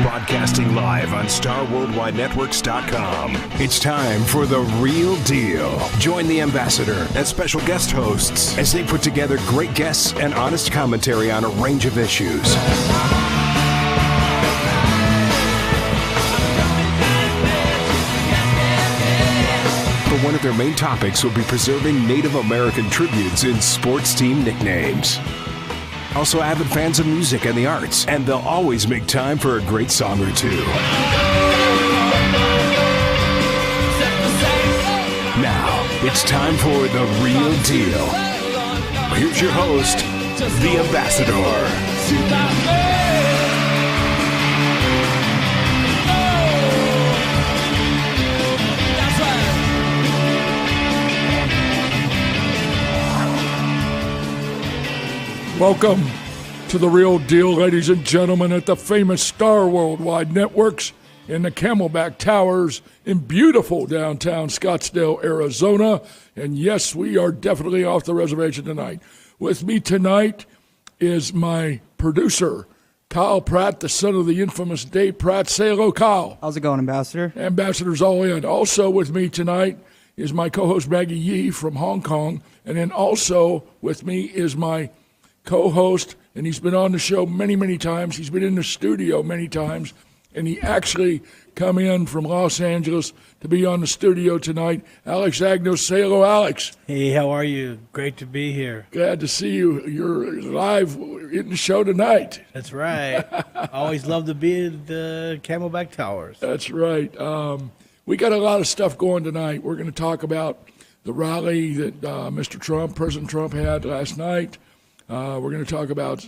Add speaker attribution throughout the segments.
Speaker 1: Broadcasting live on StarWorldWideNetworks.com. It's time for The Real Deal. Join the ambassador and special guest hosts as they put together great guests and honest commentary on a range of issues. One of their main topics will be preserving Native American tributes in sports team nicknames. Also avid fans of music and the arts, and they'll always make time for a great song or two. Now, it's time for The Real Deal. Here's your host, the Ambassador.
Speaker 2: Welcome to The Real Deal, ladies and gentlemen, at the famous Star Worldwide Networks in the Camelback Towers in beautiful downtown Scottsdale, Arizona. And yes, we are definitely off the reservation tonight. With me tonight is my producer, Kyle Pratt, the son of the infamous Dave Pratt. Say hello, Kyle.
Speaker 3: How's it going, Ambassador?
Speaker 2: Ambassador's all in. Also with me tonight is my co-host Maggie Yee from Hong Kong. And then also with me is my co-host, and he's been on the show many, many times. He's been in the studio many times, and he actually come in from Los Angeles to be on the studio tonight. Alex Agnos. Say hello, Alex.
Speaker 4: Hey, how are you? Great to be here.
Speaker 2: Glad to see you. You're live in the show tonight.
Speaker 4: That's right. Always love to be at the Camelback Towers.
Speaker 2: That's right. We got a lot of stuff going tonight. We're going to talk about the rally that President Trump had last night. We're going to talk about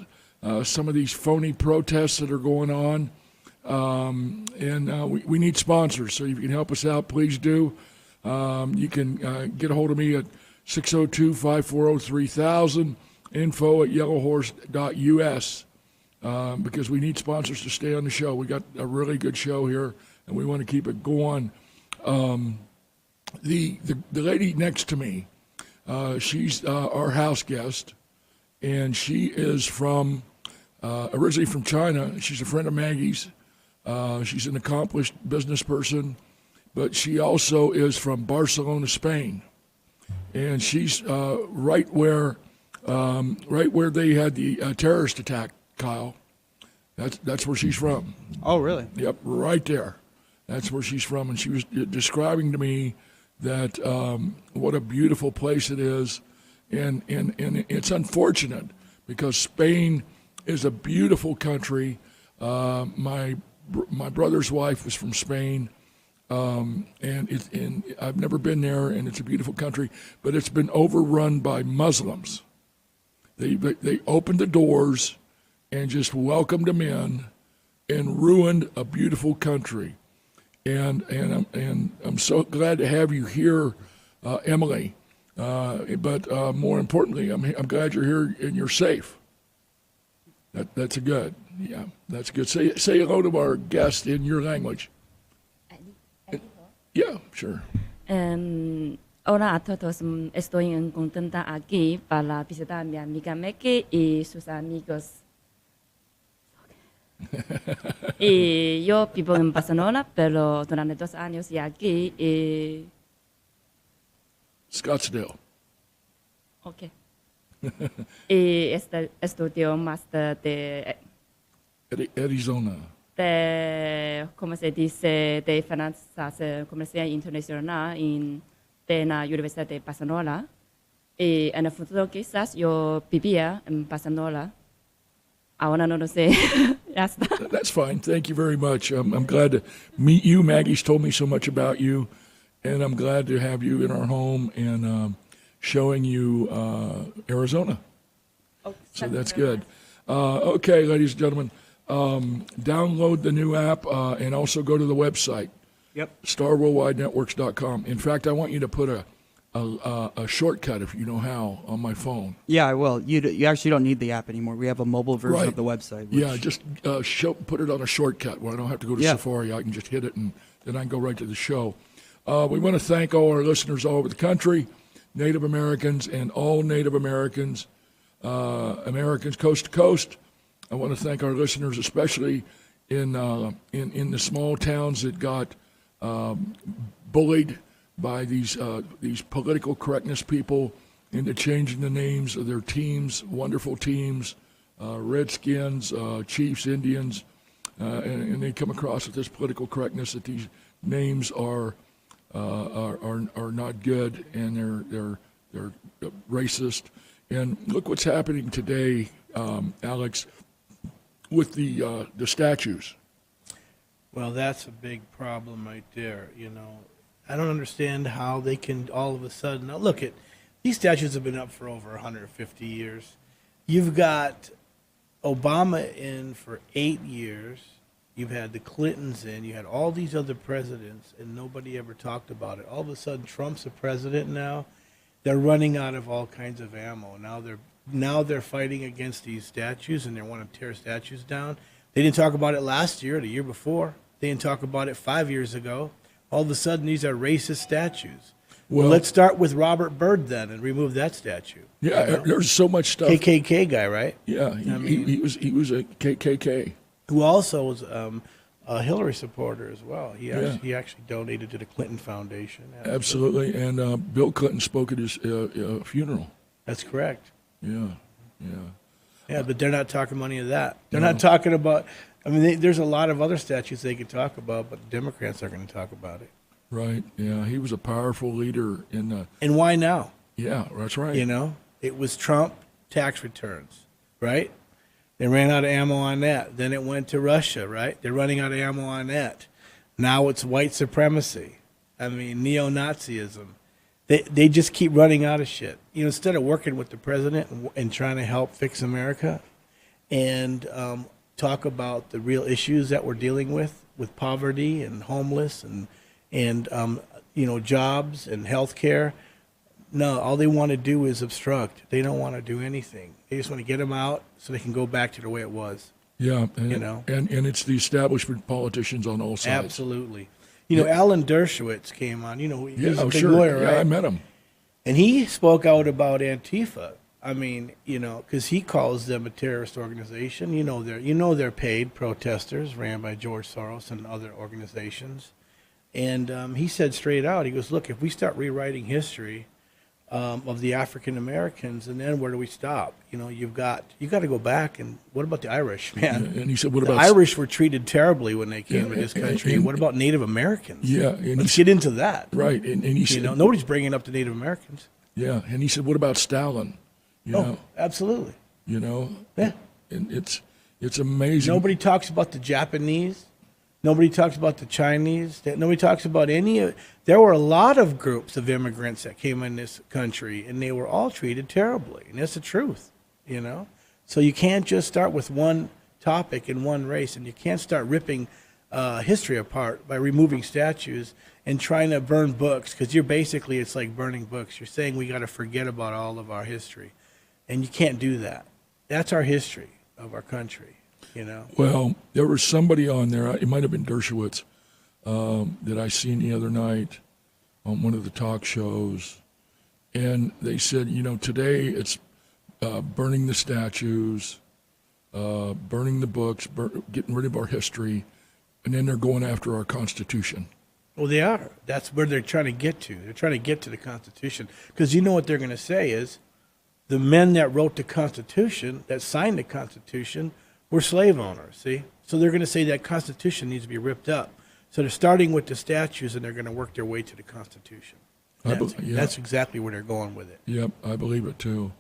Speaker 2: some of these phony protests that are going on. We need sponsors, so if you can help us out, please do. You can get a hold of me at 602-540-3000, info@yellowhorse.us, because we need sponsors to stay on the show. We got a really good show here, and we want to keep it going. The lady next to me, she's our house guest. And she is originally from China. She's a friend of Maggie's. She's an accomplished business person, but she also is from Barcelona, Spain. And she's right where they had the terrorist attack, Kyle. That's where she's from.
Speaker 3: Oh, really?
Speaker 2: Yep, right there. That's where she's from. And she was describing to me that what a beautiful place it is. And it's unfortunate because Spain is a beautiful country. My brother's wife was from Spain, and I've never been there, and it's a beautiful country, but it's been overrun by Muslims. They opened the doors and just welcomed them in and ruined a beautiful country. And I'm so glad to have you here, Emily. But more importantly, I'm glad you're here and you're safe. That's good. Yeah, that's good. Say hello to our guest in your language. Yeah, sure.
Speaker 5: Hola a todos. Estoy contenta aquí para visitar a mi amiga Maggie y sus amigos. Y yo vivo en Barcelona, pero durante 2 años y aquí.
Speaker 2: Scottsdale.
Speaker 5: Okay. Y estudio máster de
Speaker 2: Arizona.
Speaker 5: De, ¿cómo se dice? De finanzas comerciales internacionales de la Universidad de Barcelona. Y en el futuro quizás yo vivía en Barcelona. Ahora no lo sé. Ya está.
Speaker 2: That's fine. Thank you very much. I'm glad to meet you. Maggie's told me so much about you. And I'm glad to have you in our home and showing you Arizona.
Speaker 5: Oh,
Speaker 2: so that's good. Okay, ladies and gentlemen, download the new app and also go to the website.
Speaker 3: Yep.
Speaker 2: StarWorldWideNetworks.com. In fact, I want you to put a shortcut, if you know how, on my phone.
Speaker 3: Yeah, I will. You actually don't need the app anymore. We have a mobile version of the website.
Speaker 2: Yeah, just put it on a shortcut where I don't have to go to Safari. I can just hit it, and then I can go right to the show. We want to thank all our listeners all over the country, Native Americans and all Native Americans, Americans coast to coast. I want to thank our listeners, especially in the small towns that got bullied by these political correctness people into changing the names of their teams, wonderful teams, Redskins, Chiefs, Indians, and they come across with this political correctness that these names are not good and they're racist. And look what's happening today, Alex, with the statues.
Speaker 4: Well, that's a big problem right there. I don't understand how they can all of a sudden. Now, look at these statues have been up for over 150 years. You've got Obama in for 8 years. You've had the Clintons in. You had all these other presidents, and nobody ever talked about it. All of a sudden, Trump's a president now. They're running out of all kinds of ammo. Now they're fighting against these statues, and they want to tear statues down. They didn't talk about it last year or the year before. They didn't talk about it 5 years ago. All of a sudden, these are racist statues. Well, let's start with Robert Byrd then and remove that statue.
Speaker 2: Yeah, there's so much stuff.
Speaker 4: KKK guy, right?
Speaker 2: Yeah, he was a KKK.
Speaker 4: Who also was a Hillary supporter as well. He actually donated to the Clinton Foundation.
Speaker 2: Absolutely, and Bill Clinton spoke at his funeral.
Speaker 4: That's correct.
Speaker 2: Yeah.
Speaker 4: Yeah, but they're not talking about any of that. They're not talking about. I mean, there's a lot of other statues they could talk about, but the Democrats aren't going to talk about it.
Speaker 2: Right. Yeah, he was a powerful leader in the.
Speaker 4: And why now?
Speaker 2: Yeah, that's right.
Speaker 4: It was Trump tax returns, right? They ran out of ammo on that. Then it went to Russia, right? They're running out of ammo on that. Now it's white supremacy. I mean, neo-Nazism. They just keep running out of shit. Instead of working with the president and trying to help fix America and talk about the real issues that we're dealing with poverty and homeless and jobs and health care. No, all they want to do is obstruct. They don't want to do anything. They just want to get them out so they can go back to the way it was.
Speaker 2: Yeah, and it's the establishment politicians on all sides.
Speaker 4: Absolutely. Alan Dershowitz came on. He's a big
Speaker 2: sure.
Speaker 4: lawyer, right?
Speaker 2: Yeah, I met him.
Speaker 4: And he spoke out about Antifa. I mean, because he calls them a terrorist organization. They're paid protesters ran by George Soros and other organizations. And he said straight out, he goes, look, if we start rewriting history of the African Americans, and then where do we stop? You got to go back. And what about the Irish, man?
Speaker 2: Yeah, and he said, what about
Speaker 4: the Irish were treated terribly when they came to this country. And what about Native Americans?
Speaker 2: Yeah,
Speaker 4: let's get into that.
Speaker 2: Right, and he said,
Speaker 4: nobody's bringing up the Native Americans.
Speaker 2: Yeah, and he said, what about Stalin?
Speaker 4: Absolutely.
Speaker 2: Yeah, and it's amazing.
Speaker 4: Nobody talks about the Japanese. Nobody talks about the Chinese. Nobody talks about any. There were a lot of groups of immigrants that came in this country, and they were all treated terribly. And that's the truth, So you can't just start with one topic and one race, and you can't start ripping history apart by removing statues and trying to burn books, because it's like burning books. You're saying we got to forget about all of our history, and you can't do that. That's our history of our country.
Speaker 2: Well, there was somebody on there, it might have been Dershowitz, that I seen the other night on one of the talk shows, and they said, today it's burning the statues, burning the books, getting rid of our history, and then they're going after our Constitution.
Speaker 4: Well, they are. That's where they're trying to get to. They're trying to get to the Constitution, because what they're going to say is the men that wrote the Constitution, that signed the Constitution, were slave owners, see? So they're going to say that Constitution needs to be ripped up. So they're starting with the statues, and they're going to work their way to the Constitution. That's exactly where they're going with it.
Speaker 2: Yep, I believe it too,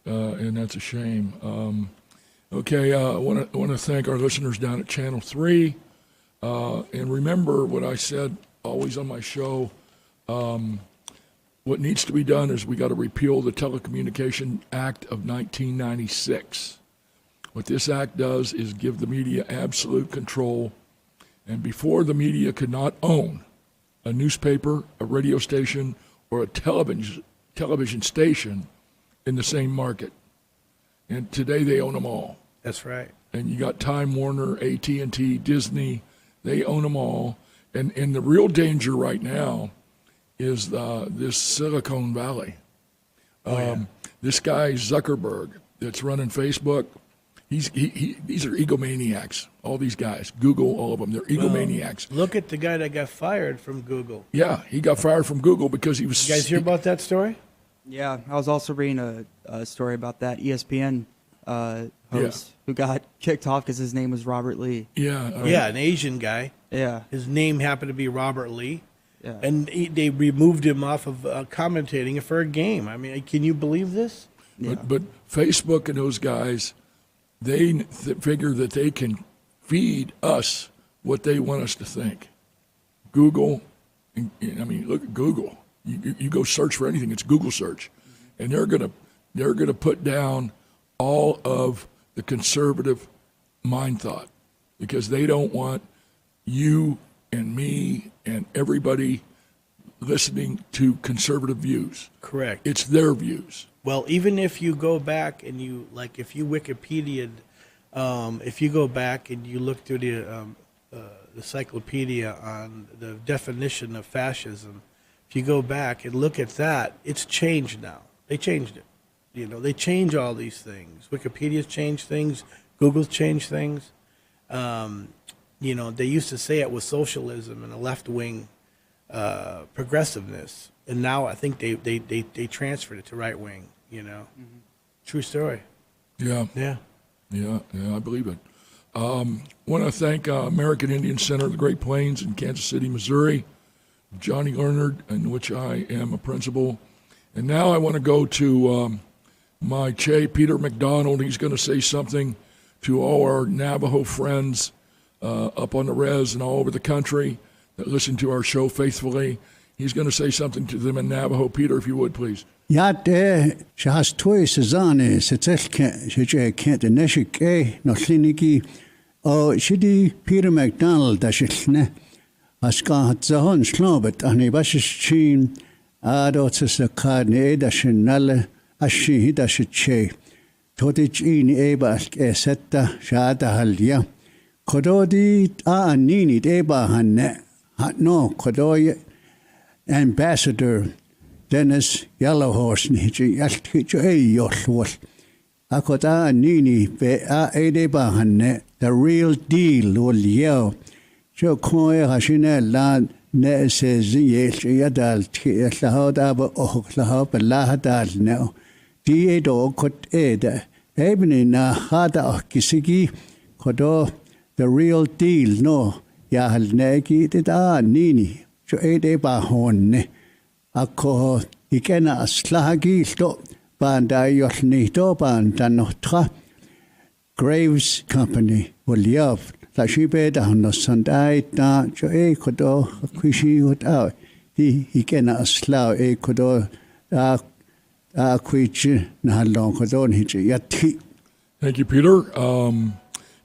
Speaker 2: and that's a shame. I want to thank our listeners down at Channel 3, and remember what I said always on my show. What needs to be done is we got to repeal the Telecommunication Act of 1996. What this act does is give the media absolute control, and before the media could not own a newspaper, a radio station, or a television station in the same market. And today they own them all.
Speaker 4: That's right.
Speaker 2: And you got Time Warner, AT&T, Disney, they own them all. And the real danger right now is this Silicon Valley. This guy Zuckerberg that's running Facebook, These are egomaniacs. All these guys, Google, all of them, they're egomaniacs.
Speaker 4: Look at the guy that got fired from Google.
Speaker 2: Yeah, he got fired from Google because he was.
Speaker 4: You guys hear about that story?
Speaker 3: Yeah, I was also reading a story about that ESPN host who got kicked off because his name was Robert Lee.
Speaker 2: Yeah.
Speaker 4: Yeah, an Asian guy.
Speaker 3: Yeah.
Speaker 4: His name happened to be Robert Lee.
Speaker 3: Yeah.
Speaker 4: And they removed him off of commentating for a game. I mean, can you believe this?
Speaker 3: Yeah.
Speaker 2: But Facebook and those guys, they figure that they can feed us what they want us to think. Google, I mean, look at Google. You go search for anything, it's Google search, and they're gonna put down all of the conservative mind thought because they don't want you and me and everybody listening to conservative views.
Speaker 4: Correct.
Speaker 2: It's their views.
Speaker 4: Well, even if you go back and if you Wikipedia'd, if you go back and you look through the encyclopedia on the definition of fascism, if you go back and look at that, it's changed now. They changed it. You know, they change all these things. Wikipedia's changed things. Google's changed things. You know, they used to say it was socialism and a left-wing progressiveness, and now I think they transferred it to right-wing. You know, true story.
Speaker 2: Yeah.
Speaker 4: Yeah.
Speaker 2: Yeah, I believe it. Want to thank American Indian Center of the Great Plains in Kansas City, Missouri, Johnny Leonard, in which I am a principal. And now I want to go to my Che, Peter McDonald. He's going to say something to all our Navajo friends up on the res and all over the country that listen to our show faithfully. He's going to say something to them in Navajo. Peter, if you would, please.
Speaker 6: Yate shas toy sezane setelke shije kent neshike no kliniki o shidi Peter McDonald dashilne aska zahon slobet ani bashin ado tsakane dashinale ashi dashiche todich in eba esetta shada halya kododi a nini eba hanne no kodoy ambassador Dennis Yellowhorse niji yaltijo yolwol. Akota nini be a edeba hanne the real deal will yell. Jo koe hashine lan ne says yelch yadal tihlahoda ba ohlahob lahadal no. Die do kot eda. Ebni na hada kisigi kodo the real deal no. Yahal negi dida nini. Jo edeba honne. Ako ikena aslagi sto banda yolni to banda notra Graves Company will yav la shibe da no sandai da jo e kodo kwishi hot di ikena asla e kodo a kwichi na long kodo ni yati.
Speaker 2: Thank you, Peter.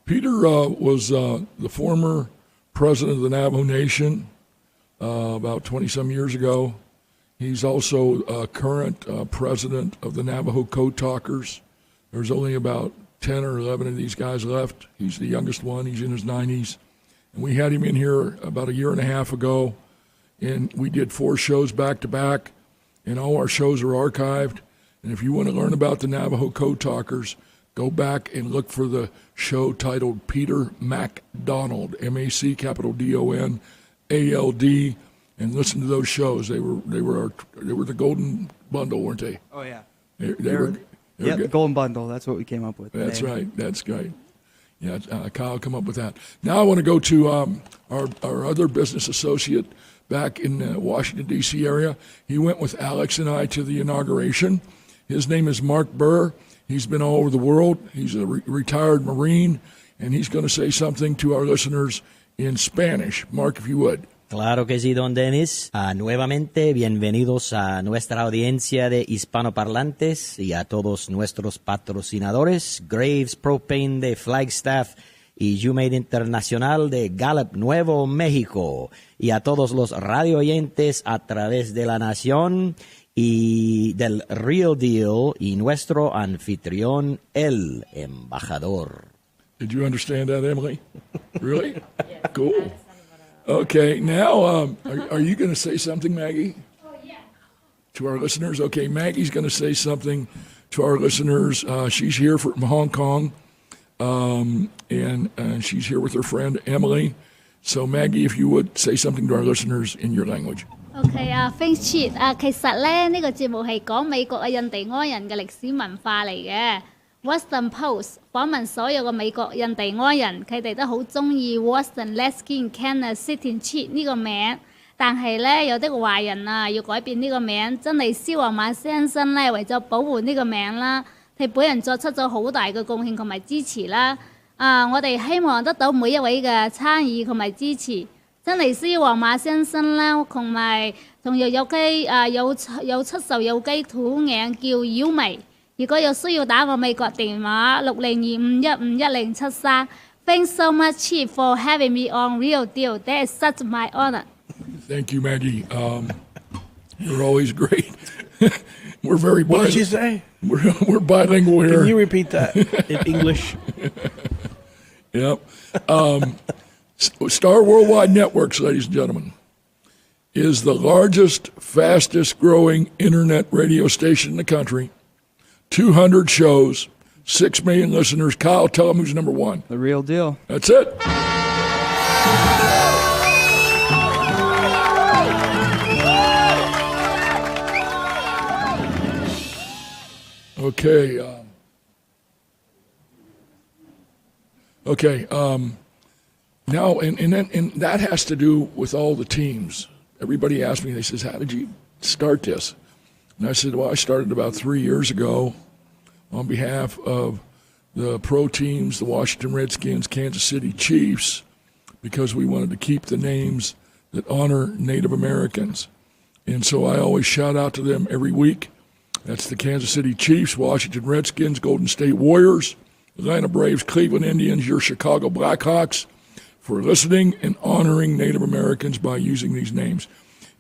Speaker 2: Peter was the former president of the Navajo Nation about 20-some years ago. He's also current president of the Navajo Code Talkers. There's only about 10 or 11 of these guys left. He's the youngest one. He's in his 90s. And we had him in here about a year and a half ago, and we did 4 shows back-to-back, and all our shows are archived. And if you want to learn about the Navajo Code Talkers, go back and look for the show titled Peter MacDonald, M-A-C, capital D-O-N-A-L-D, and listen to those shows. They were the golden bundle, weren't they?
Speaker 3: Oh, yeah.
Speaker 2: They were
Speaker 3: the Golden Bundle. That's what we came up with.
Speaker 2: That's right. That's great. Yeah, Kyle come up with that. Now I want to go to our other business associate back in the Washington, D.C. area. He went with Alex and I to the inauguration. His name is Mark Burr. He's been all over the world. He's a retired Marine, and he's going to say something to our listeners in Spanish. Mark, if you would.
Speaker 7: Claro que sí, don Dennis. Nuevamente, bienvenidos a nuestra audiencia de hispanoparlantes y a todos nuestros patrocinadores, Graves Propane de Flagstaff y YouMade Internacional de Gallup, Nuevo México, y a todos los radio oyentes a través de la nación y del Real Deal y nuestro anfitrión, el embajador.
Speaker 2: Did you understand that, Emily? Really? Yes. Cool. Okay, now, are you going to say something, Maggie? Oh, yeah. To our listeners? Okay, Maggie's going to say something to our listeners. She's here from Hong Kong. and she's here with her friend Emily. So Maggie, if you would say something to our listeners in your language.
Speaker 8: OK 啊 ，Thanks Cheat 啊，其實咧呢個節目係講美國印第安人嘅歷史文化嚟嘅。Western Post 訪問所有嘅美國印第安人，佢哋都好中意 Western Laskin Canada City Cheat 呢個名。但係咧有啲華人啊要改變呢個名，真係蕭黃馬先生咧為咗保護呢個名啦，替本人作出咗好大嘅貢獻同埋支持啦。我哋希望得到每一位嘅參與同埋支持。真係蕭黃馬先生啦，同埋仲有出售有機土壤叫妖眉。如果有需要打我美國電話602-515-1073。Thanks so much, Chief, for having me on Real Deal. That is such my honor.
Speaker 2: Thank you, Maggie. You're always great. We're very
Speaker 4: What did you say?
Speaker 2: We're bilingual here.
Speaker 4: Can you repeat that in English?
Speaker 2: Yep. Star Worldwide Networks, ladies and gentlemen, is the largest, fastest growing internet radio station in the country. 200 shows, 6 million listeners. Kyle, tell them who's number one.
Speaker 3: The Real Deal.
Speaker 2: That's it. Okay. Now, and that has to do with all the teams. Everybody asked me, they says, how did you start this? And I said, well, I started about 3 years ago on behalf of the pro teams, the Washington Redskins, Kansas City Chiefs, because we wanted to keep the names that honor Native Americans. And so I always shout out to them every week. That's the Kansas City Chiefs, Washington Redskins, Golden State Warriors, Atlanta Braves, Cleveland Indians, your Chicago Blackhawks, for listening and honoring Native Americans by using these names.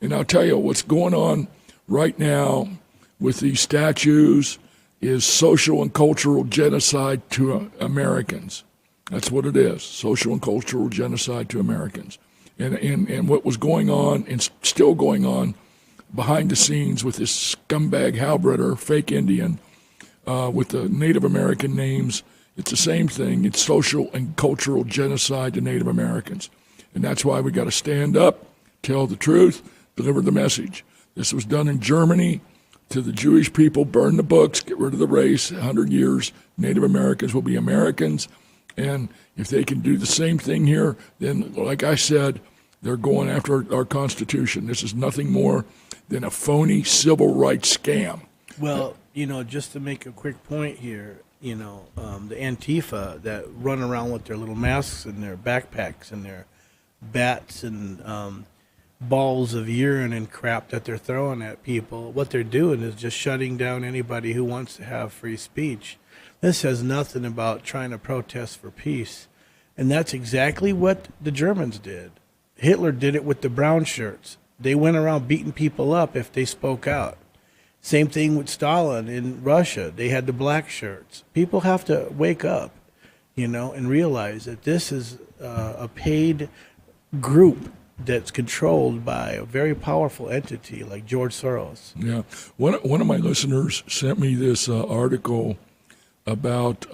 Speaker 2: And I'll tell you what's going on right now with these statues is social and cultural genocide to Americans. That's what it is, social and cultural genocide to Americans. And what was going on and still going on behind the scenes with this scumbag halbredder, fake Indian, with the Native American names, it's the same thing. It's social and cultural genocide to Native Americans. And that's why we got to stand up, tell the truth, deliver the message. This was done in Germany to the Jewish people, burn the books, get rid of the race, 100 years, Native Americans will be Americans. And if they can do the same thing here, then, like I said, they're going after our Constitution. This is nothing more than a phony civil rights scam.
Speaker 4: Well, just to make a quick point here, the Antifa that run around with their little masks and their backpacks and their bats and balls of urine and crap that they're throwing at people, what they're doing is just shutting down anybody who wants to have free speech. This has nothing about trying to protest for peace. And that's exactly what the Germans did. Hitler did it with the brown shirts. They went around beating people up if they spoke out. Same thing with Stalin in Russia. They had the black shirts. People have to wake up, and realize that this is a paid group that's controlled by a very powerful entity like George Soros. Yeah.
Speaker 2: One of my listeners sent me this article about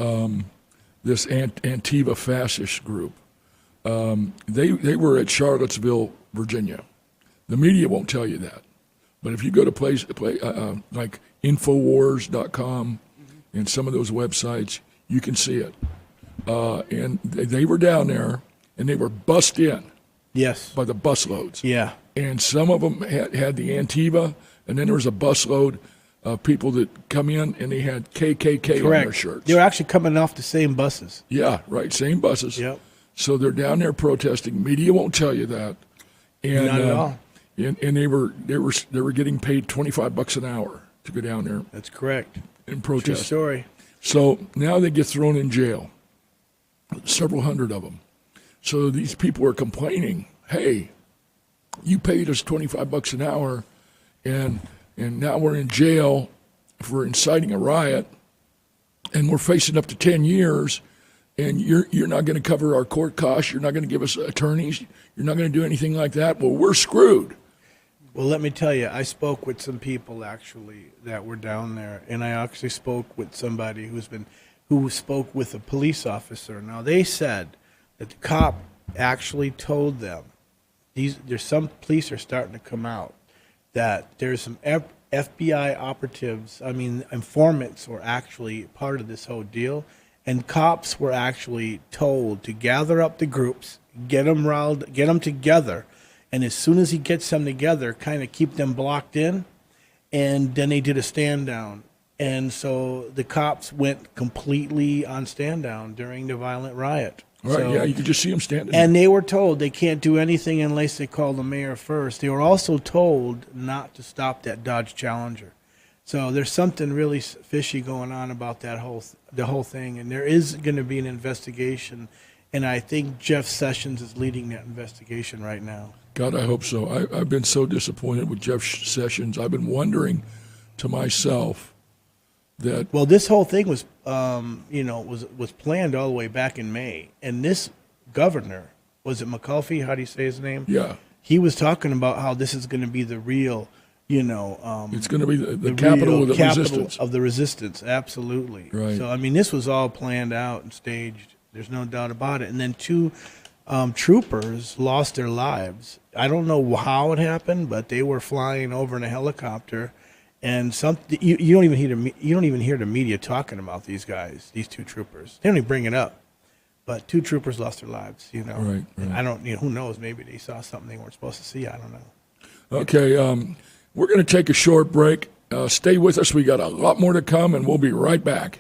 Speaker 2: this Antifa fascist group. They were at Charlottesville, Virginia. The media won't tell you that. But if you go to like Infowars.com and some of those websites, you can see it. And they were down there, and they were bussed in.
Speaker 4: Yes.
Speaker 2: By the busloads.
Speaker 4: Yeah.
Speaker 2: And some of them had the Antifa, and then there was a busload of people that come in, and they had KKK on their shirts.
Speaker 4: They were actually coming off the same buses.
Speaker 2: Yeah, right, same buses.
Speaker 4: Yep.
Speaker 2: So they're down there protesting. Media won't tell you that. And,
Speaker 4: not at all.
Speaker 2: And they were getting paid $25 an hour to go down there.
Speaker 4: That's correct.
Speaker 2: And protest.
Speaker 4: True story.
Speaker 2: So now they get thrown in jail. Several hundred of them. So these people are complaining, hey, you paid us $25 an hour, and now we're in jail for inciting a riot, and we're facing up to 10 years, and you're not going to cover our court costs, you're not going to give us attorneys, you're not going to do anything like that. Well, we're screwed.
Speaker 4: Well, let me tell you, I spoke with some people actually that were down there, and I actually spoke with somebody who spoke with a police officer. Now, they said that the cop actually told them, there's some police are starting to come out, that there's some FBI operatives, informants were actually part of this whole deal, and cops were actually told to gather up the groups, get them together, and as soon as he gets them together, kind of keep them blocked in, and then they did a stand down. And so the cops went completely on stand down during the violent riot.
Speaker 2: Right,
Speaker 4: So-
Speaker 2: yeah, you could just see them standing.
Speaker 4: And they were told they can't do anything unless they call the mayor first. They were also told not to stop that Dodge Challenger. So there's something really fishy going on about the whole thing, and there is going to be an investigation, and I think Jeff Sessions is leading that investigation right now.
Speaker 2: God, I hope so. I've been so disappointed with Jeff Sessions. I've been wondering to myself that.
Speaker 4: Well, this whole thing was, was planned all the way back in May, and this governor, was it McAuliffe? How do you say his name?
Speaker 2: Yeah.
Speaker 4: He was talking about how this is going to be the real,
Speaker 2: it's going to be the
Speaker 4: the
Speaker 2: capital
Speaker 4: real
Speaker 2: of the
Speaker 4: capital
Speaker 2: resistance.
Speaker 4: of the resistance. Absolutely.
Speaker 2: Right.
Speaker 4: So this was all planned out and staged. There's no doubt about it. And then two troopers lost their lives. I don't know how it happened, but they were flying over in a helicopter, and you don't even hear the media talking about these guys, these two troopers. They don't even bring it up. But two troopers lost their lives.
Speaker 2: Right.
Speaker 4: And I don't. Who knows? Maybe they saw something they weren't supposed to see. I don't know.
Speaker 2: Okay, we're going to take a short break. Stay with us. We got a lot more to come, and we'll be right back.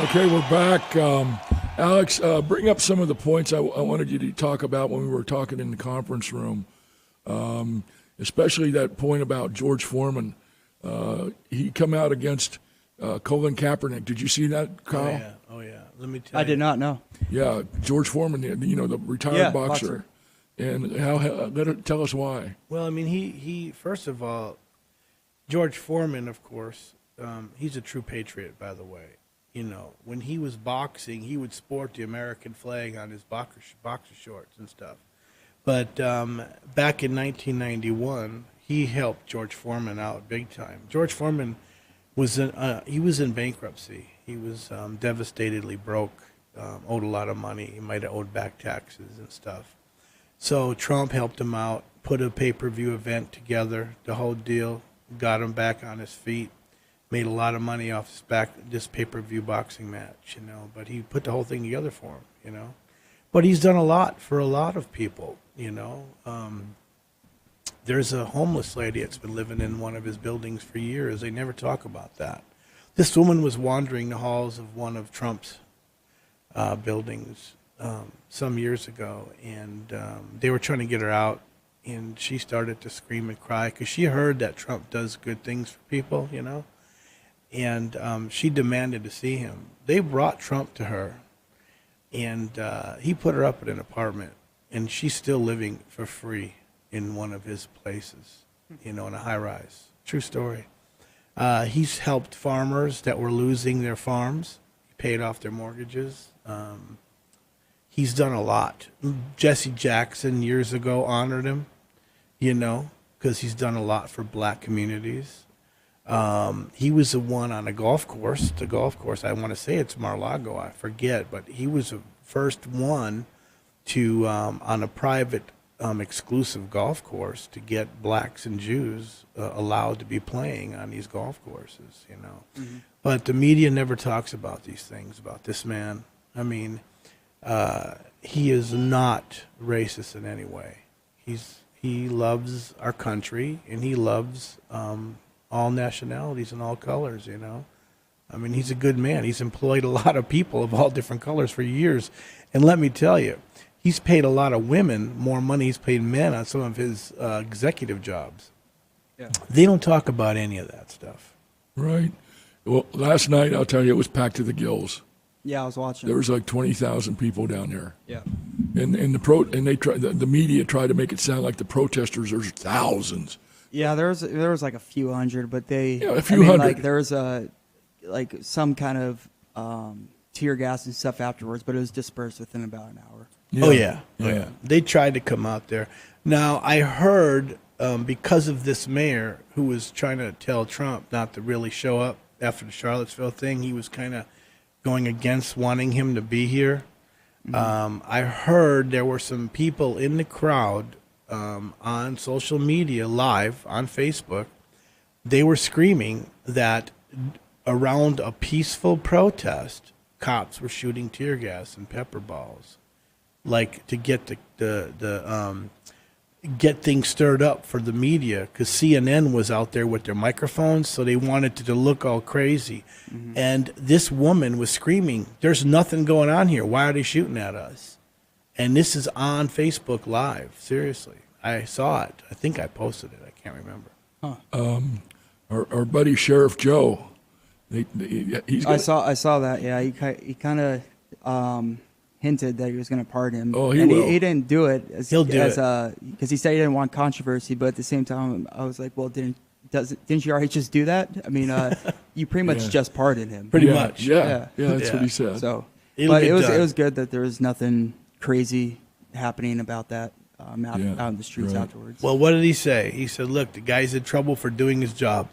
Speaker 2: Okay, we're back. Alex, bring up some of the points I wanted you to talk about when we were talking in the conference room. especially that point about George Foreman. He come out against Colin Kaepernick. Did you see that, Kyle?
Speaker 4: Oh yeah. Let me tell you.
Speaker 3: I did not know.
Speaker 2: Yeah, George Foreman, the retired boxer. And tell us why.
Speaker 4: Well, I mean, he first of all, George Foreman, of course, he's a true patriot, by the way. You know, when he was boxing, he would sport the American flag on his boxer shorts and stuff. But back in 1991, he helped George Foreman out big time. George Foreman was in bankruptcy. He was devastatedly broke, owed a lot of money. He might have owed back taxes and stuff. So Trump helped him out, put a pay-per-view event together, the whole deal, got him back on his feet, made a lot of money off this pay-per-view boxing match, you know. But he put the whole thing together for him, you know. But he's done a lot for a lot of people, you know. There's a homeless lady that's been living in one of his buildings for years. They never talk about that. This woman was wandering the halls of one of Trump's buildings some years ago, and they were trying to get her out, and she started to scream and cry because she heard that Trump does good things for people, you know, and she demanded to see him. They brought Trump to her, and he put her up at an apartment, and she's still living for free in one of his places, you know, in a high-rise. True story. He's helped farmers that were losing their farms. He paid off their mortgages. He's done a lot. Jesse Jackson years ago honored him, you know, because he's done a lot for black communities. He was the one on the golf course, I want to say it's Mar-a-Lago, I forget, but he was the first one to, on a private exclusive golf course, to get blacks and Jews allowed to be playing on these golf courses, you know. Mm-hmm. But the media never talks about these things, about this man. I mean, he is not racist in any way. He loves our country, and he loves all nationalities and all colors, you know. I mean, he's a good man. He's employed a lot of people of all different colors for years. And let me tell you, he's paid a lot of women more money he's paid men on some of his executive jobs. Yeah. They don't talk about any of that stuff.
Speaker 2: Right. Well, last night, I'll tell you, it was packed to the gills.
Speaker 3: Yeah, I was watching.
Speaker 2: There was like 20,000 people down there.
Speaker 3: Yeah.
Speaker 2: And the media tried to make it sound like the protesters are thousands.
Speaker 3: Yeah, there was like a few hundred, but
Speaker 2: a few hundred.
Speaker 3: Like there was some kind of tear gas and stuff afterwards, but it was dispersed within about an hour.
Speaker 2: Yeah.
Speaker 4: Oh yeah. They tried to come out there. Now I heard because of this mayor who was trying to tell Trump not to really show up after the Charlottesville thing, he was kind of going against wanting him to be here. Mm-hmm. I heard there were some people in the crowd on social media live on Facebook. They were screaming that around a peaceful protest, cops were shooting tear gas and pepper balls, like to get get things stirred up for the media, because CNN was out there with their microphones, so they wanted to look all crazy. Mm-hmm. And this woman was screaming, "There's nothing going on here. Why are they shooting at us?" And this is on Facebook Live. Seriously, I saw it. I think I posted it. I can't remember.
Speaker 3: Huh.
Speaker 2: Our buddy Sheriff Joe.
Speaker 3: I saw that. Yeah, he kind of hinted that he was going to pardon him.
Speaker 2: Oh,
Speaker 3: he will. He didn't do it.
Speaker 4: He'll do it
Speaker 3: because he said he didn't want controversy. But at the same time, I was like, well, didn't you already just do that? I mean, you pretty much just pardoned him.
Speaker 4: Pretty much.
Speaker 2: Yeah, that's what he said.
Speaker 3: So, but it was good that there was nothing crazy happening about that out in the streets afterwards.
Speaker 4: Well, what did he say? He said, "Look, the guy's in trouble for doing his job."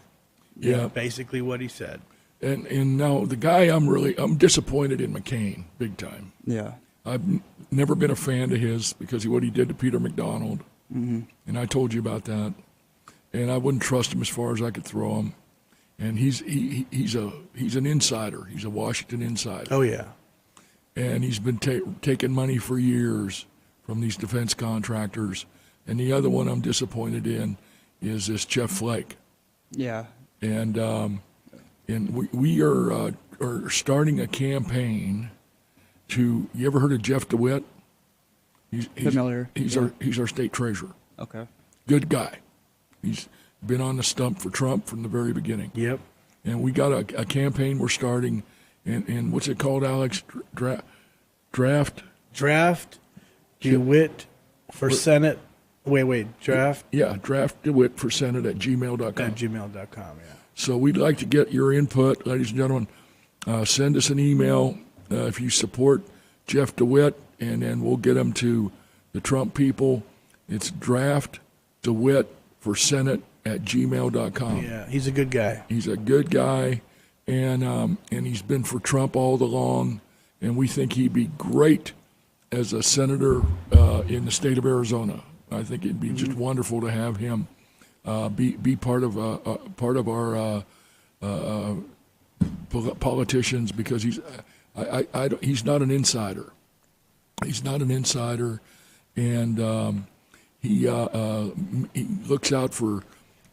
Speaker 2: Yeah,
Speaker 4: basically what he said.
Speaker 2: And now the guy, I'm disappointed in McCain big time.
Speaker 3: Yeah,
Speaker 2: I've never been a fan of his because of what he did to Peter McDonald, and I told you about that. And I wouldn't trust him as far as I could throw him. And he's an insider. He's a Washington insider.
Speaker 4: Oh yeah,
Speaker 2: and he's been taking money for years from these defense contractors. And the other one I'm disappointed in is this Jeff Flake.
Speaker 3: Yeah,
Speaker 2: and we are starting a campaign to. You ever heard of Jeff DeWitt? He's
Speaker 3: familiar.
Speaker 2: He's our state treasurer.
Speaker 3: Okay.
Speaker 2: Good guy. He's been on the stump for Trump from the very beginning.
Speaker 4: Yep.
Speaker 2: And we got a campaign we're starting, and what's it called, Alex? Draft
Speaker 4: DeWitt for Senate. Wait. Draft?
Speaker 2: Yeah, Draft DeWitt for Senate at gmail.com.
Speaker 4: At gmail.com, yeah.
Speaker 2: So we'd like to get your input, ladies and gentlemen. Send us an email if you support Jeff DeWitt, and then we'll get them to the Trump people. It's Draft DeWitt for Senate at gmail.com.
Speaker 4: Yeah, he's a good guy.
Speaker 2: He's a good guy, and he's been for Trump all along, and we think he'd be great as a senator in the state of Arizona. I think it'd be just wonderful to have him be part of our politicians, because he's not an insider. He's not an insider, and he looks out for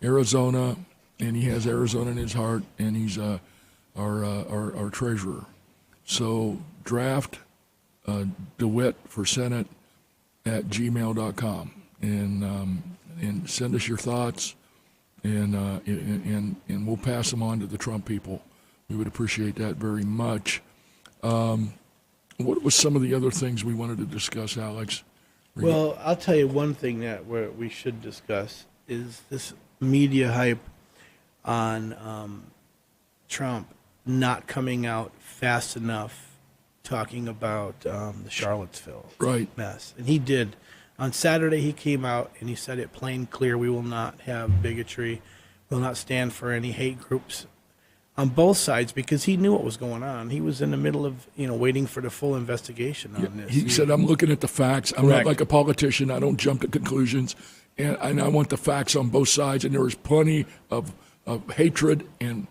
Speaker 2: Arizona, and he has Arizona in his heart, and he's our treasurer. So Draft DeWitt for Senate at gmail.com, and send us your thoughts, and we'll pass them on to the Trump people. We would appreciate that very much. What was some of the other things we wanted to discuss, Alex?
Speaker 4: Well, I'll tell you one thing that we should discuss is this media hype on Trump not coming out fast enough talking about the Charlottesville mess. And he did. On Saturday, he came out and he said it plain clear: we will not have bigotry, will not stand for any hate groups on both sides, because he knew what was going on. He was in the middle of, waiting for the full investigation on this.
Speaker 2: He said, I'm looking at the facts. I'm not like a politician. I don't jump to conclusions. And I want the facts on both sides. And there was plenty of hatred and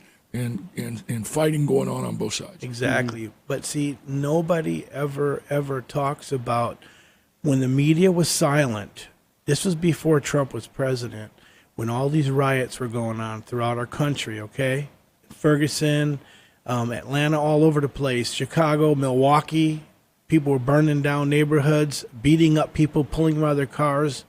Speaker 2: fighting going on both sides.
Speaker 4: Exactly. But see, nobody ever talks about when the media was silent. This was before Trump was president, when all these riots were going on throughout our country, okay? Ferguson, Atlanta, all over the place, Chicago, Milwaukee. People were burning down neighborhoods, beating up people, pulling them out of their cars.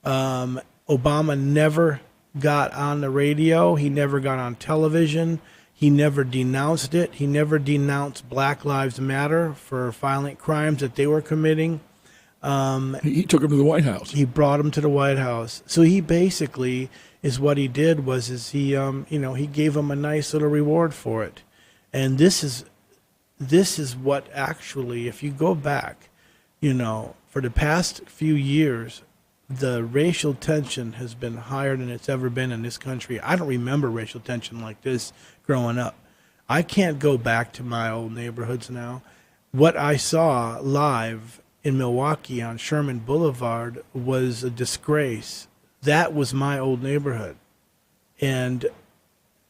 Speaker 4: Obama never got on the radio. He never got on television. He never denounced it. He never denounced Black Lives Matter for violent crimes that they were committing.
Speaker 2: He took him to the White House.
Speaker 4: He brought him to the White House. So he basically what he did was he gave him a nice little reward for it. And this is what actually, if you go back, for the past few years, the racial tension has been higher than it's ever been in this country. I don't remember racial tension like this growing up. I can't go back to my old neighborhoods now. What I saw live in Milwaukee on Sherman Boulevard was a disgrace. That was my old neighborhood. And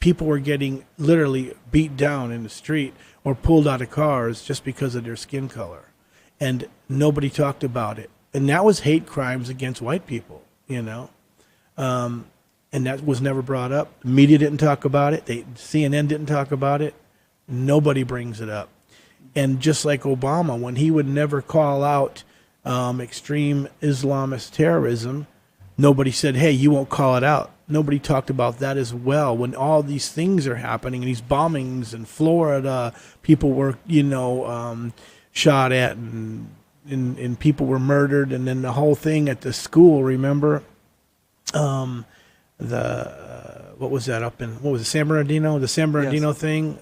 Speaker 4: people were getting literally beat down in the street or pulled out of cars just because of their skin color. And nobody talked about it. And that was hate crimes against white people, and that was never brought up. The media didn't talk about it. CNN didn't talk about it. Nobody brings it up. And just like Obama, when he would never call out extreme Islamist terrorism, nobody said, hey, you won't call it out. Nobody talked about that as well. When all these things are happening, and these bombings in Florida, people were, shot at, and people were murdered, and then the whole thing at the school, remember? What was that San Bernardino? The San Bernardino thing?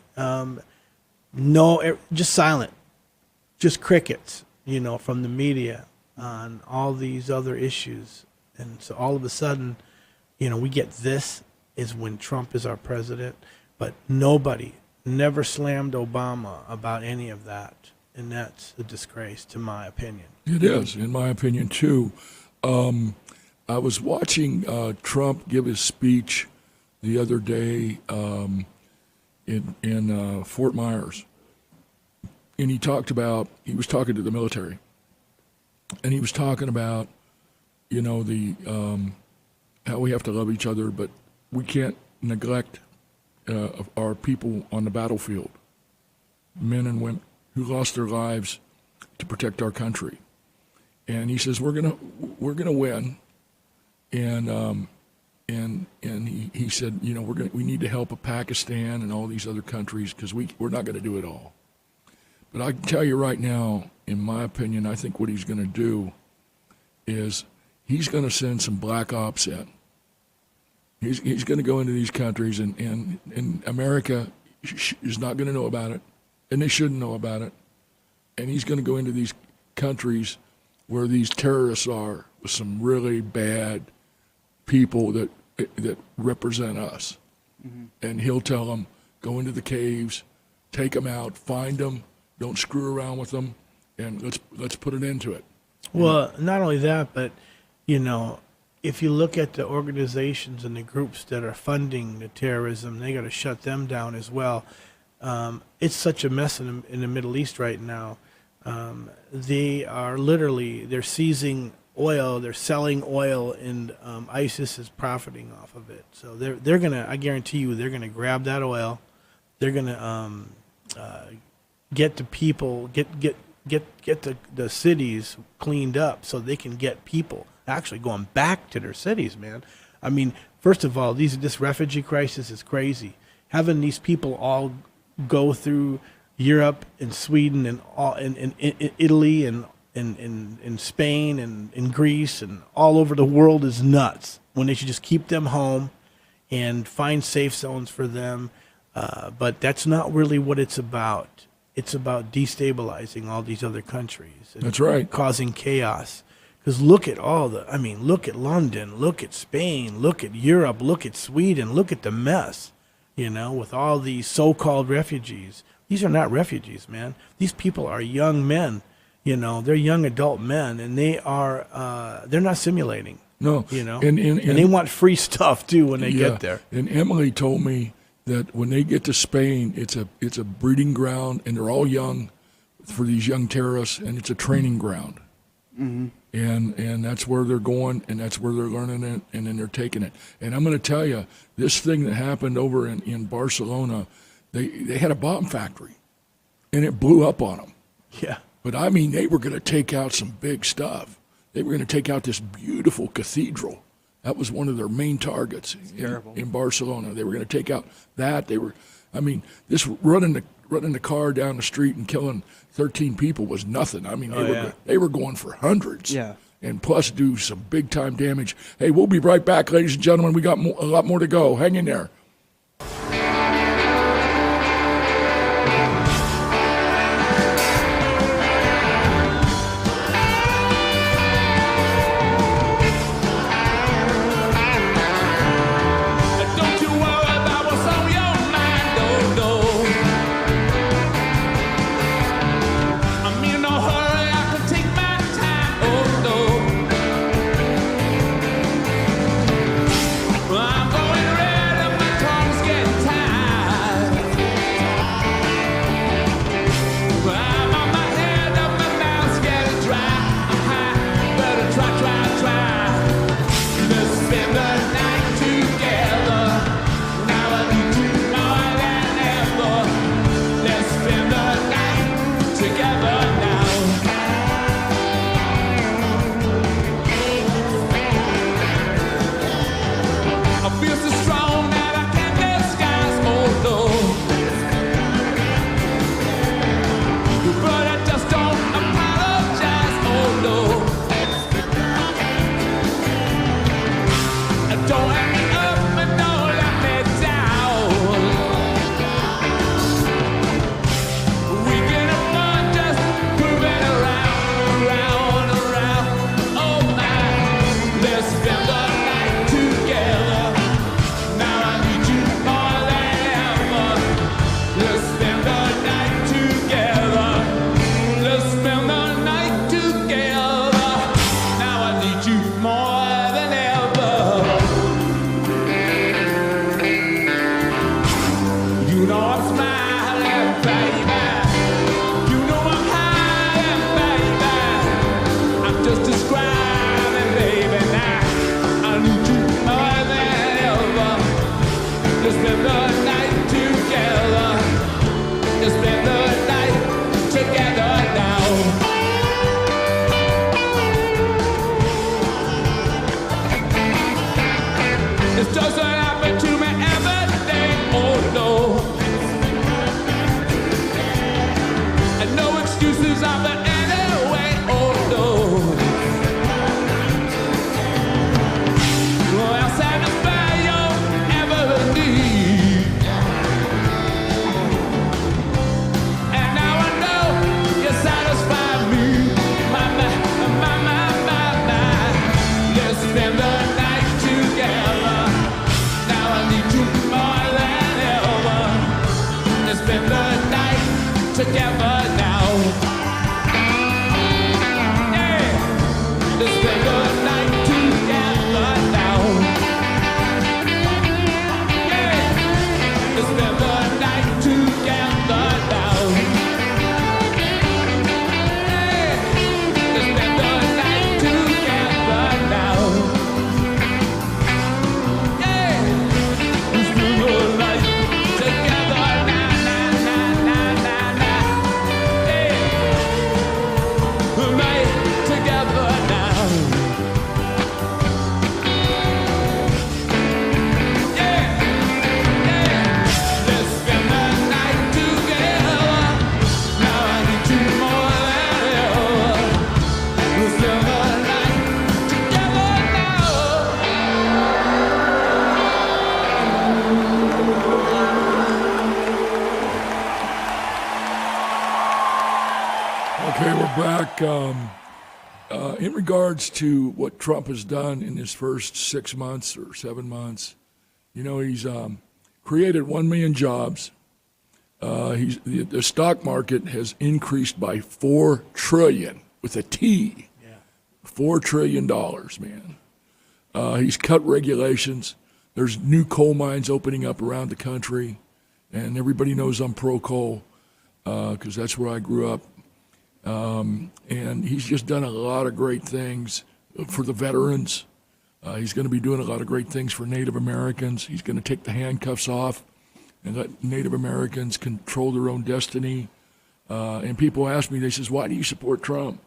Speaker 4: Just silent. Just crickets, from the media on all these other issues. And so all of a sudden, we get this is when Trump is our president, but nobody never slammed Obama about any of that. And that's a disgrace, to my opinion.
Speaker 2: It is, in my opinion, too. I was watching Trump give his speech the other day in Fort Myers. And he was talking to the military. And he was talking about, how we have to love each other, but we can't neglect our people on the battlefield, men and women who lost their lives to protect our country. And he says, we're gonna win, and and he said, you know, we need to help Pakistan and all these other countries because we're not going to do it all. But I can tell you right now, in my opinion, I think what he's going to do is he's going to send some black ops in. He's going to go into these countries, and America is not going to know about it, and they shouldn't know about it. And he's going to go into these countries where these terrorists are with some really bad people that represent us. Mm-hmm. And he'll tell them, go into the caves, take them out, find them, don't screw around with them, and let's put an end to it.
Speaker 4: Well, not only that, but, you know, if you look at the organizations and the groups that are funding the terrorism, they got to shut them down as well. It's such a mess in the Middle East right now. They're seizing oil, they're selling oil, and ISIS is profiting off of it. So they're gonna, I guarantee you, they're gonna grab that oil. They're gonna get the people, get the cities cleaned up so they can get people actually going back to their cities, man. I mean, first of all, this refugee crisis is crazy. Having these people all go through Europe and Sweden and all in Italy and in Spain and in Greece and all over the world is nuts, when they should just keep them home and find safe zones for them. But that's not really what it's about. It's about destabilizing all these other countries. And
Speaker 2: that's right.
Speaker 4: Causing chaos. Because look at look at London, look at Spain, look at Europe, look at Sweden, look at the mess, you know, with all these so-called refugees. These are not refugees, man. These people are young men, you know, they're young adult men, and they're not simulating.
Speaker 2: No.
Speaker 4: You know,
Speaker 2: and
Speaker 4: they want free stuff too when they get there.
Speaker 2: And Emily told me that when they get to Spain, it's a breeding ground, and they're all young for these young terrorists, and it's a training ground. Mm-hmm. And that's where they're going, and that's where they're learning it, and then they're taking it. And I'm going to tell you, this thing that happened over in Barcelona, they had a bomb factory, and it blew up on them.
Speaker 4: Yeah.
Speaker 2: But I mean, they were going to take out some big stuff. They were going to take out this beautiful cathedral. That was one of their main targets in Barcelona. They were going to take out that. This running the car down the street and killing 13 people was nothing. I mean, they were going for hundreds.
Speaker 3: Yeah.
Speaker 2: And plus do some big time damage. Hey, we'll be right back, ladies and gentlemen. We got a lot more to go. Hang in there.
Speaker 9: I'm going red on my
Speaker 2: back in regards to what Trump has done in his first 6 months or 7 months. He's created 1 million jobs. The stock market has increased by $4 trillion with a T.
Speaker 4: Yeah.
Speaker 2: $4 trillion, man. He's cut regulations. There's new coal mines opening up around the country, and everybody knows I'm pro-coal because that's where I grew up. And he's just done a lot of great things for the veterans. He's going to be doing a lot of great things for Native Americans. He's going to take the handcuffs off and let Native Americans control their own destiny. And people ask me, they says, why do you support Trump?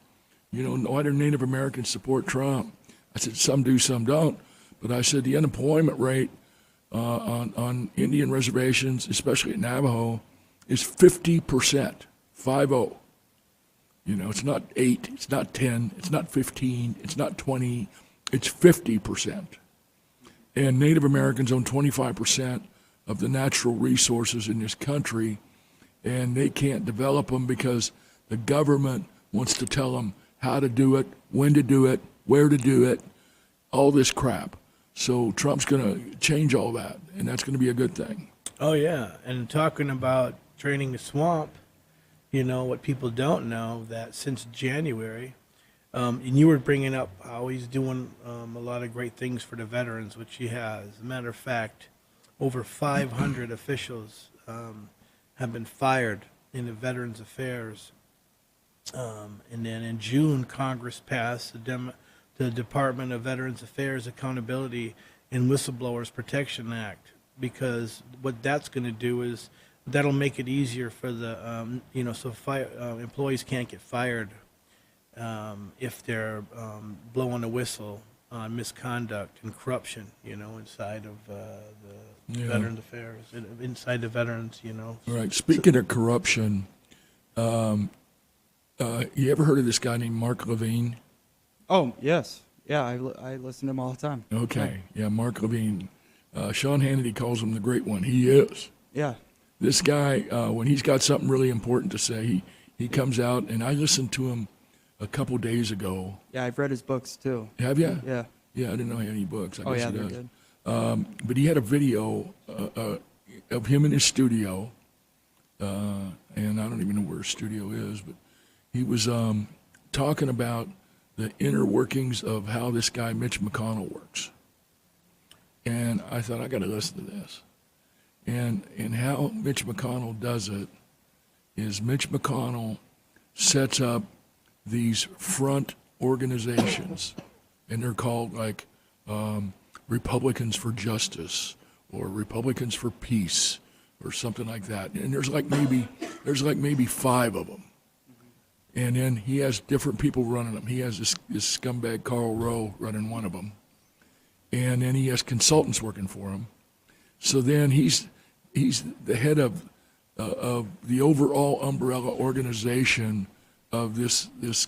Speaker 2: Why do Native Americans support Trump? I said, some do, some don't. But I said the unemployment rate on Indian reservations, especially at Navajo, is 50%, 50. It's not 8, it's not 10, it's not 15, it's not 20, it's 50%. And Native Americans own 25% of the natural resources in this country, and they can't develop them because the government wants to tell them how to do it, when to do it, where to do it, all this crap. So Trump's going to change all that, and that's going to be a good thing.
Speaker 4: Oh, yeah. And talking about draining the swamp, what people don't know, that since January, and you were bringing up how he's doing a lot of great things for the veterans, which he has. As a matter of fact, over 500 officials have been fired in the Veterans Affairs. And then in June, Congress passed the Department of Veterans Affairs Accountability and Whistleblowers Protection Act, because what that's going to do is that'll make it easier for the, employees can't get fired if they're blowing a whistle on misconduct and corruption, inside of the Veterans Affairs, inside the veterans,
Speaker 2: Right. Speaking of corruption, you ever heard of this guy named Mark Levine?
Speaker 3: Oh, yes. Yeah, I listen to him all the time.
Speaker 2: Okay. Yeah, Mark Levine. Sean Hannity calls him the great one. He is.
Speaker 3: Yeah.
Speaker 2: This guy, when he's got something really important to say, he comes out, and I listened to him a couple days ago.
Speaker 3: Yeah, I've read his books, too.
Speaker 2: Have you?
Speaker 3: Yeah.
Speaker 2: Yeah, I didn't know he had any books. I guess he
Speaker 3: they're
Speaker 2: does.
Speaker 3: good.
Speaker 2: But he had a video of him in his studio, and I don't even know where his studio is, but he was talking about the inner workings of how this guy Mitch McConnell works. And I thought, I got to listen to this. And how Mitch McConnell does it is Mitch McConnell sets up these front organizations, and they're called like Republicans for Justice or Republicans for Peace or something like that. And there's like maybe 5 of them. And then he has different people running them. He has this scumbag Karl Rove running one of them. And then he has consultants working for him. So then he's the head of the overall umbrella organization of these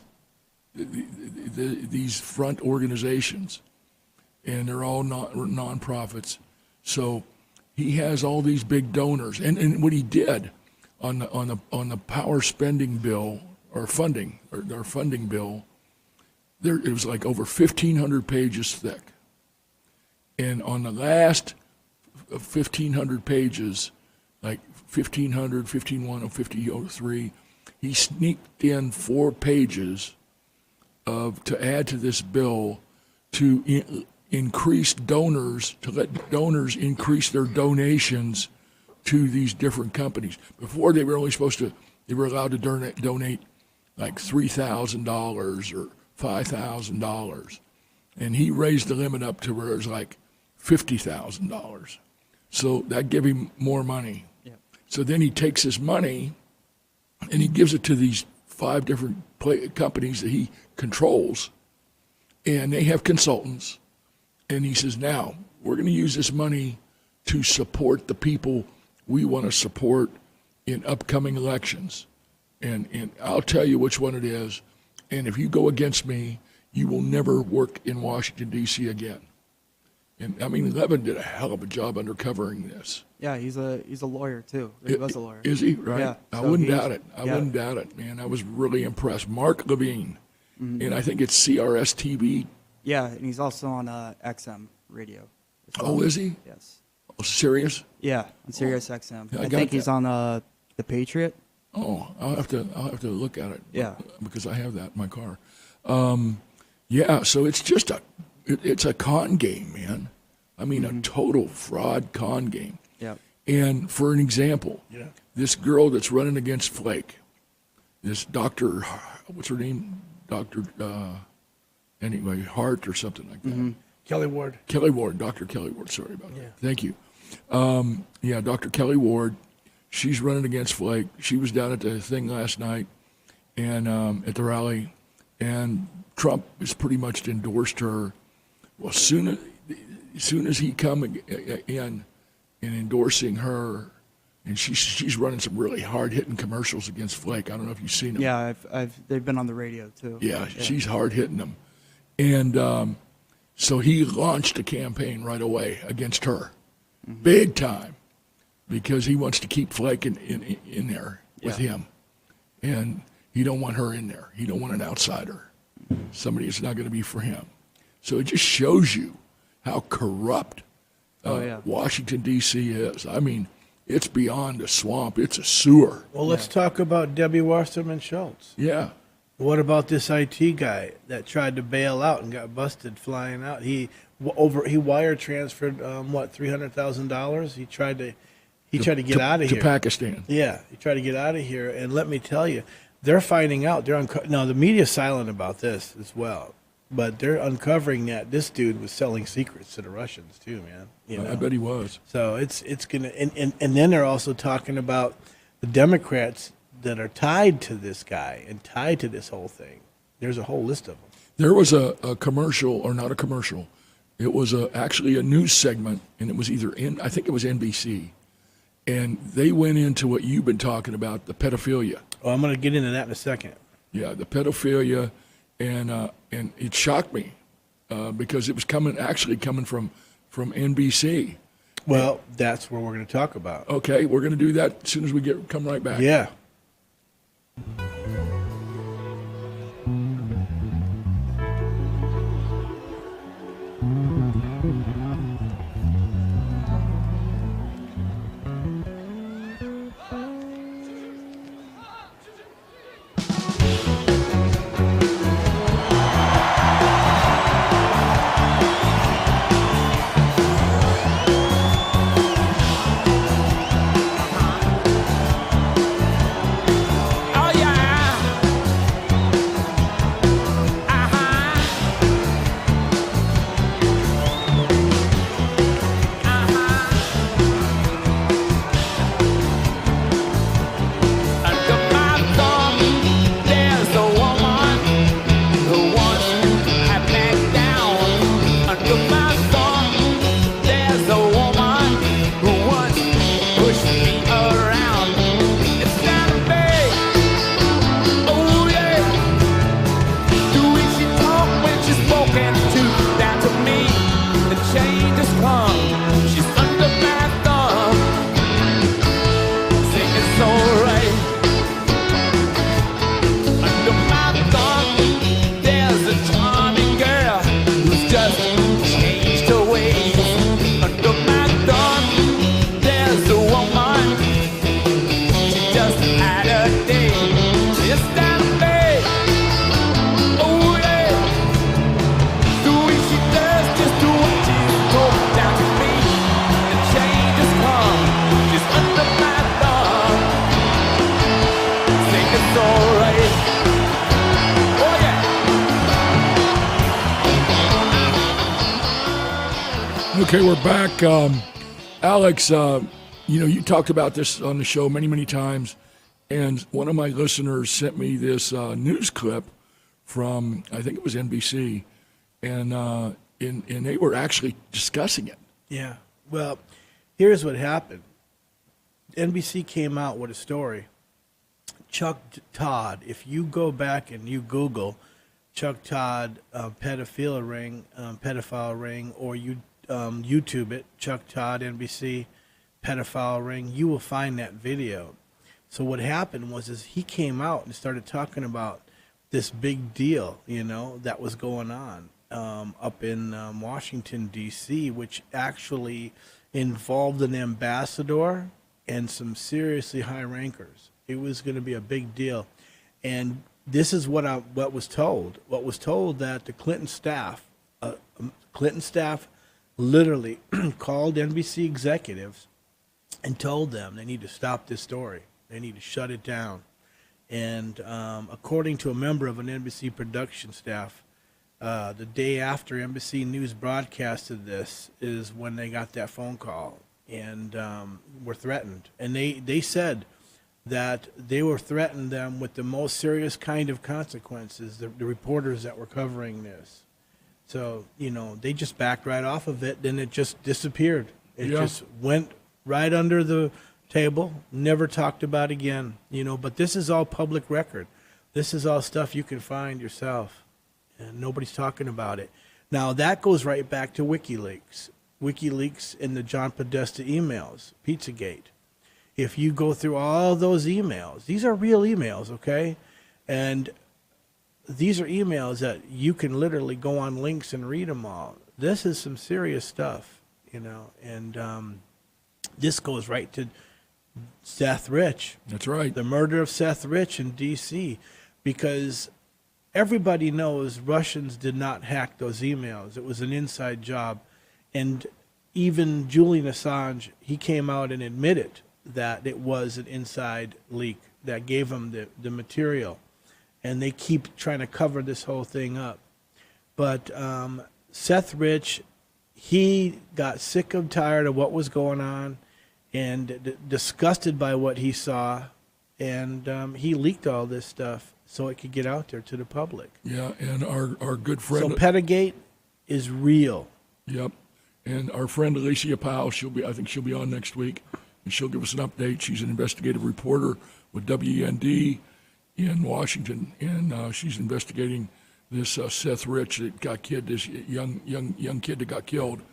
Speaker 2: front organizations, and they're all nonprofits. So he has all these big donors, and what he did on the power spending bill or funding bill, it was like over 1,500 pages thick, and on the last 1,500 pages, like 1,500, 1,501, or 1,503, he sneaked in 4 pages to add to this bill to increase donors, to let donors increase their donations to these different companies. Before they were only they were allowed to donate like $3,000 or $5,000. And he raised the limit up to where it was like $50,000. So that gave him more money. Yeah. So then he takes his money and he gives it to these 5 different companies that he controls, and they have consultants. And he says, now, we're going to use this money to support the people we want to support in upcoming elections. And I'll tell you which one it is. And if you go against me, you will never work in Washington, D.C. again. And I mean, Levin did a hell of a job undercovering this.
Speaker 3: Yeah, he's a lawyer too. He was a lawyer.
Speaker 2: Is he? Right.
Speaker 3: Yeah,
Speaker 2: I
Speaker 3: so
Speaker 2: wouldn't
Speaker 3: he's-
Speaker 2: doubt it. I
Speaker 3: yeah.
Speaker 2: wouldn't doubt it, man. I was really impressed. Mark Levine, and I think it's CRS TV.
Speaker 3: Yeah, and he's also on XM radio. as well.
Speaker 2: Oh, is he?
Speaker 3: Yes.
Speaker 2: Oh, serious?
Speaker 3: Yeah, on Sirius XM.
Speaker 2: Yeah, I
Speaker 3: I
Speaker 2: got
Speaker 3: think he's
Speaker 2: that.
Speaker 3: on the Patriot.
Speaker 2: Oh, I'll have to look at it.
Speaker 3: Yeah.
Speaker 2: Because I have that in my car. Yeah, so it's just it's a con game, man. I mean, a total fraud con game.
Speaker 3: Yeah.
Speaker 2: And for an example,
Speaker 4: Yeah.
Speaker 2: this girl that's running against Flake, this Dr. What's her name? Dr. Anyway, Hart or something like that.
Speaker 4: Kelly Ward.
Speaker 2: Kelly Ward, Dr. Kelly Ward, sorry about
Speaker 4: Yeah.
Speaker 2: that. Thank you. Yeah, Dr. Kelly Ward, she's running against Flake. She was down at the thing last night and at the rally, and Trump has pretty much endorsed her. Well, as soon as he come in and endorsing her, and she's running some really hard-hitting commercials against Flake. I don't know if you've seen them.
Speaker 3: Yeah, they've been on the radio too.
Speaker 2: Yeah, she's hard-hitting them. And so he launched a campaign right away against her, big time, because he wants to keep Flake in there with him. And he don't want her in there. He don't want an outsider, somebody that's not going to be for him. So it just shows you how corrupt Washington, D.C. is. I mean, it's beyond a swamp. It's a sewer.
Speaker 4: Well, let's talk about Debbie Wasserman Schultz.
Speaker 2: Yeah.
Speaker 4: What about this IT guy that tried to bail out and got busted flying out? He wire transferred $300,000. He tried to get out of
Speaker 2: to
Speaker 4: here.
Speaker 2: Pakistan.
Speaker 4: Yeah, he tried to get out of here, and let me tell you, they're finding out. Now the media's silent about this as well, but they're uncovering that this dude was selling secrets to the Russians too, man. You know?
Speaker 2: I bet he was.
Speaker 4: So it's gonna and then they're also talking about the Democrats that are tied to this guy and tied to this whole thing. There's a whole list of them.
Speaker 2: There was a commercial, or not a commercial. It was actually a news segment, and it was I think it was NBC, and they went into what you've been talking about, the pedophilia.
Speaker 4: Oh, I'm going to get into that in a second.
Speaker 2: Yeah, the pedophilia, and it shocked me because it was coming from NBC.
Speaker 4: Well, that's what we're going to talk about.
Speaker 2: Okay, we're going to do that as soon as we come right back.
Speaker 4: Yeah.
Speaker 9: Oh yeah. Under my thumb, there's a woman who once had backed down. Under my thumb, there's a woman who once pushed me around. It's not a big, oh yeah. The way she talk when she's spoken to, down to me, the change has come. She's under my thumb, singing so right. Under my thumb, there's a charming girl who's just changed her ways. Under my thumb, there's a woman, she just had a day. It's not a big, oh yeah. The way she does, just do what she's told, down to me. The change has come. She's under my thumb. Think it's alright. Oh yeah.
Speaker 2: Okay, we're back. Alex, you talked about this on the show many, many times, and one of my listeners sent me this news clip from, I think it was NBC, and they were actually discussing it.
Speaker 4: Yeah. Well, here's what happened. NBC came out with a story. Chuck Todd, if you go back and you Google Chuck Todd pedophile ring, or you YouTube it, Chuck Todd, NBC, pedophile ring, you will find that video. So what happened was he came out and started talking about this big deal, that was going on up in Washington, D.C., which actually involved an ambassador and some seriously high rankers. It was going to be a big deal. And this is what was told. What was told that the Clinton staff literally called NBC executives and told them they need to stop this story. They need to shut it down. And according to a member of an NBC production staff, the day after NBC News broadcasted this is when they got that phone call and were threatened. And they said that they were threatening them with the most serious kind of consequences, the reporters that were covering this. So, they just backed right off of it, then it just disappeared. It just went right under the table, never talked about again, but this is all public record. This is all stuff you can find yourself, and nobody's talking about it. Now, that goes right back to WikiLeaks. WikiLeaks and the John Podesta emails, Pizzagate. If you go through all those emails, these are real emails, okay? And these are emails that you can literally go on links and read them all. This is some serious stuff, and this goes right to Seth Rich.
Speaker 2: That's right.
Speaker 4: The murder of Seth Rich in D.C. Because everybody knows Russians did not hack those emails. It was an inside job. And even Julian Assange, he came out and admitted that it was an inside leak that gave him the material. And they keep trying to cover this whole thing up. But Seth Rich, he got sick and tired of what was going on and disgusted by what he saw, and he leaked all this stuff so it could get out there to the public.
Speaker 2: Yeah, and our good friend...
Speaker 4: So Pedagate is real.
Speaker 2: Yep, and our friend Alicia Powell, I think she'll be on next week, and she'll give us an update. She's an investigative reporter with WEND in Washington, and she's investigating this Seth Rich that got killed, this young kid that got killed.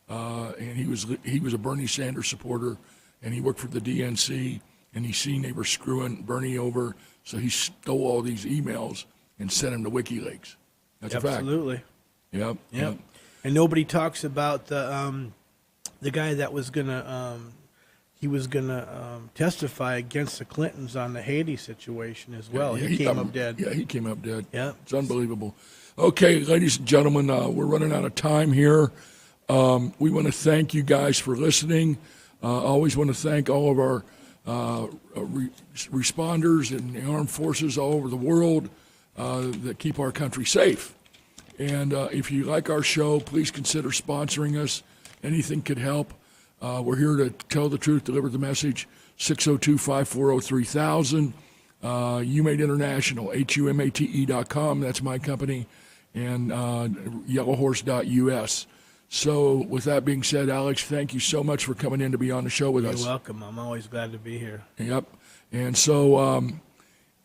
Speaker 2: And he was a Bernie Sanders supporter, and he worked for the DNC, and he seen they were screwing Bernie over, so he stole all these emails and sent them to WikiLeaks. That's a fact.
Speaker 4: Absolutely.
Speaker 2: Yep.
Speaker 4: And nobody talks about the guy that was gonna testify against the Clintons on the Haiti situation as well. He came up dead.
Speaker 2: Yeah, he came up dead.
Speaker 4: Yeah,
Speaker 2: it's unbelievable. Okay, ladies and gentlemen, we're running out of time here. We want to thank you guys for listening. Always want to thank all of our responders and the armed forces all over the world that keep our country safe. And if you like our show, please consider sponsoring us. Anything could help. We're here to tell the truth, deliver the message. 602-540-3000. Humate International, HUMATE.com. That's my company. And yellowhorse.us. So with that being said, Alex, thank you so much for coming in to be on the show with us.
Speaker 4: You're welcome. I'm always glad to be here.
Speaker 2: Yep. And so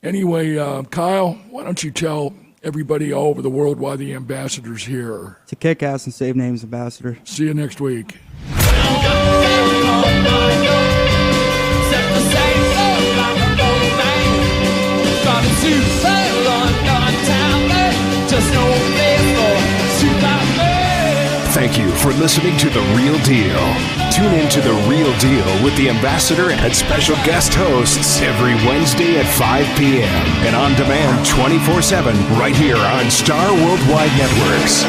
Speaker 2: anyway, Kyle, why don't you tell everybody all over the world why the ambassador's here?
Speaker 3: To kick ass and save names, Ambassador.
Speaker 2: See you next week.
Speaker 1: Thank you for listening to The Real Deal. Tune in to The Real Deal with the Ambassador and special guest hosts every Wednesday at 5 p.m. and on demand 24/7 right here on Star Worldwide Networks.